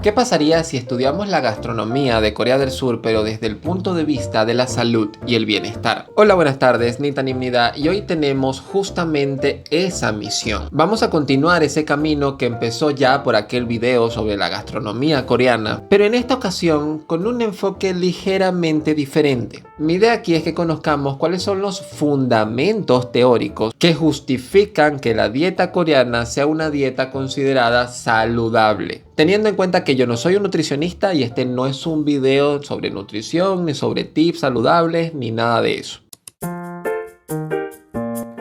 ¿Qué pasaría si estudiamos la gastronomía de Corea del Sur, pero desde el punto de vista de la salud y el bienestar? Hola, buenas tardes, Nita Nimnida, y hoy tenemos justamente esa misión. Vamos a continuar ese camino que empezó ya por aquel video sobre la gastronomía coreana, pero en esta ocasión con un enfoque ligeramente diferente. Mi idea aquí es que conozcamos cuáles son los fundamentos teóricos que justifican que la dieta coreana sea una dieta considerada saludable. Teniendo en cuenta que yo no soy un nutricionista y este no es un video sobre nutrición, ni sobre tips saludables, ni nada de eso.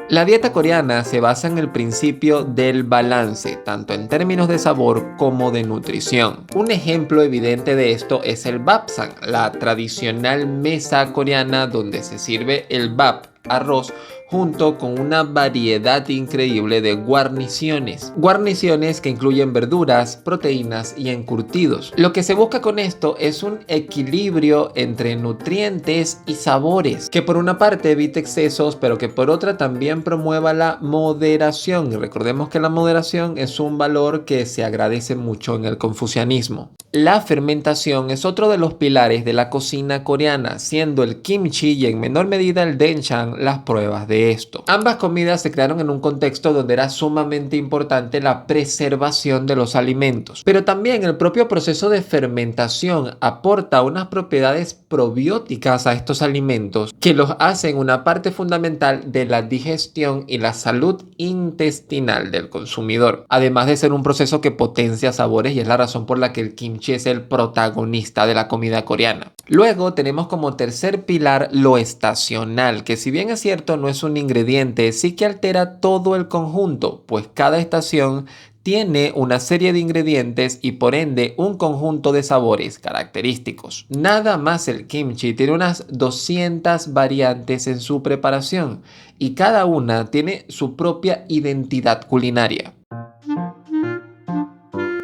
La dieta coreana se basa en el principio del balance, tanto en términos de sabor como de nutrición. Un ejemplo evidente de esto es el bapsan, la tradicional mesa coreana donde se sirve el bap, arroz, junto con una variedad increíble de guarniciones. Guarniciones que incluyen verduras, proteínas y encurtidos. Lo que se busca con esto es un equilibrio entre nutrientes y sabores, que por una parte evite excesos, pero que por otra también promueva la moderación. Y recordemos que la moderación es un valor que se agradece mucho en el confucianismo. La fermentación es otro de los pilares de la cocina coreana, siendo el kimchi y en menor medida el doenjang las pruebas de esto. Ambas comidas se crearon en un contexto donde era sumamente importante la preservación de los alimentos, pero también el propio proceso de fermentación aporta unas propiedades probióticas a estos alimentos que los hacen una parte fundamental de la digestión y la salud intestinal del consumidor, además de ser un proceso que potencia sabores y es la razón por la que el kimchi es el protagonista de la comida coreana. Luego tenemos como tercer pilar lo estacional, que si bien es cierto no es un ingrediente, sí que altera todo el conjunto, pues cada estación tiene una serie de ingredientes y por ende un conjunto de sabores característicos. Nada más el kimchi tiene unas 200 variantes en su preparación y cada una tiene su propia identidad culinaria.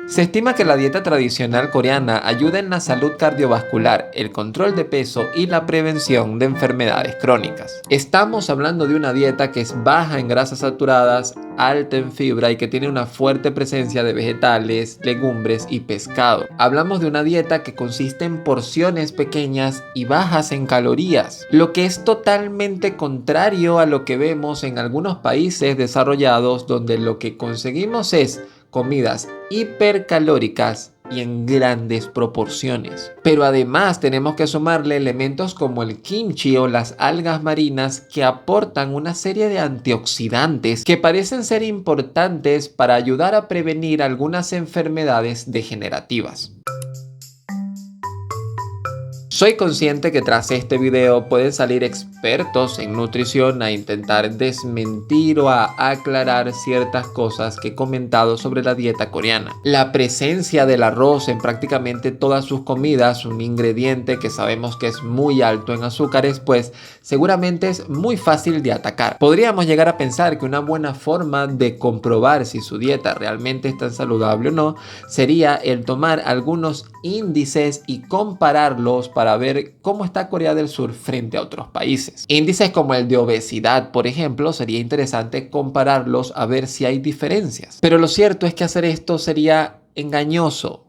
Se estima que la dieta tradicional coreana ayuda en la salud cardiovascular, el control de peso y la prevención de enfermedades crónicas. Estamos hablando de una dieta que es baja en grasas saturadas, alta en fibra y que tiene una fuerte presencia de vegetales, legumbres y pescado. Hablamos de una dieta que consiste en porciones pequeñas y bajas en calorías, lo que es totalmente contrario a lo que vemos en algunos países desarrollados donde lo que conseguimos es comidas hipercalóricas y en grandes proporciones. Pero además tenemos que sumarle elementos como el kimchi o las algas marinas que aportan una serie de antioxidantes que parecen ser importantes para ayudar a prevenir algunas enfermedades degenerativas. Soy consciente que tras este video pueden salir expertos en nutrición a intentar desmentir o a aclarar ciertas cosas que he comentado sobre la dieta coreana. La presencia del arroz en prácticamente todas sus comidas, un ingrediente que sabemos que es muy alto en azúcares, pues seguramente es muy fácil de atacar. Podríamos llegar a pensar que una buena forma de comprobar si su dieta realmente es tan saludable o no sería el tomar algunos índices y compararlos para ver cómo está Corea del Sur frente a otros países. Índices como el de obesidad, por ejemplo, sería interesante compararlos a ver si hay diferencias. Pero lo cierto es que hacer esto sería engañoso.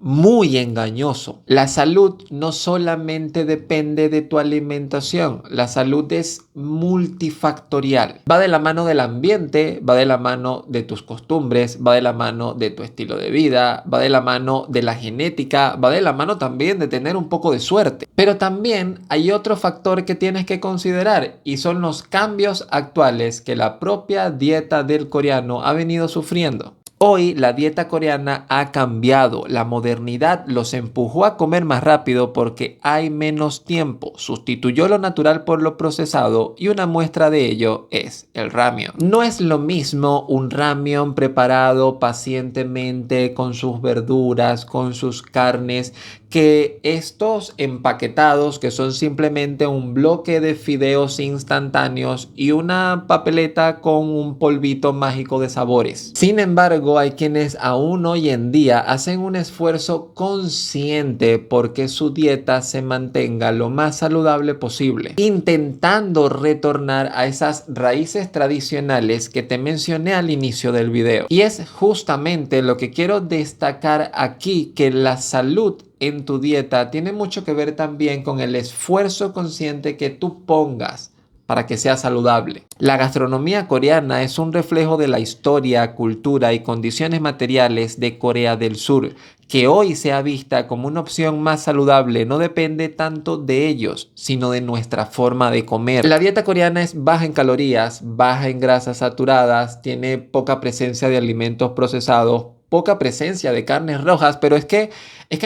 Muy engañoso. La salud no solamente depende de tu alimentación, la salud es multifactorial. Va de la mano del ambiente, va de la mano de tus costumbres, va de la mano de tu estilo de vida, va de la mano de la genética, va de la mano también de tener un poco de suerte. Pero también hay otro factor que tienes que considerar y son los cambios actuales que la propia dieta del coreano ha venido sufriendo. Hoy la dieta coreana ha cambiado, la modernidad los empujó a comer más rápido porque hay menos tiempo, sustituyó lo natural por lo procesado y una muestra de ello es el ramyeon. No es lo mismo un ramyeon preparado pacientemente con sus verduras, con sus carnes, que estos empaquetados que son simplemente un bloque de fideos instantáneos y una papeleta con un polvito mágico de sabores. Sin embargo, embargo, hay quienes aún hoy en día hacen un esfuerzo consciente porque su dieta se mantenga lo más saludable posible, intentando retornar a esas raíces tradicionales que te mencioné al inicio del video. Y es justamente lo que quiero destacar aquí, que la salud en tu dieta tiene mucho que ver también con el esfuerzo consciente que tú pongas para que sea saludable. La gastronomía coreana es un reflejo de la historia, cultura y condiciones materiales de Corea del Sur, que hoy sea vista como una opción más saludable. No depende tanto de ellos, sino de nuestra forma de comer. La dieta coreana es baja en calorías, baja en grasas saturadas, tiene poca presencia de alimentos procesados, poca presencia de carnes rojas, pero es que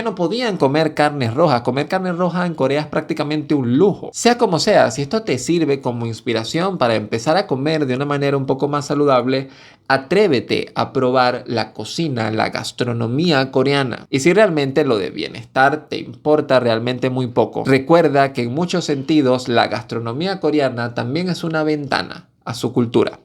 no podían comer carnes rojas. Comer carne roja en Corea es prácticamente un lujo. Sea como sea, si esto te sirve como inspiración para empezar a comer de una manera un poco más saludable, atrévete a probar la cocina, la gastronomía coreana. Y si realmente lo de bienestar te importa realmente muy poco, recuerda que en muchos sentidos la gastronomía coreana también es una ventana a su cultura.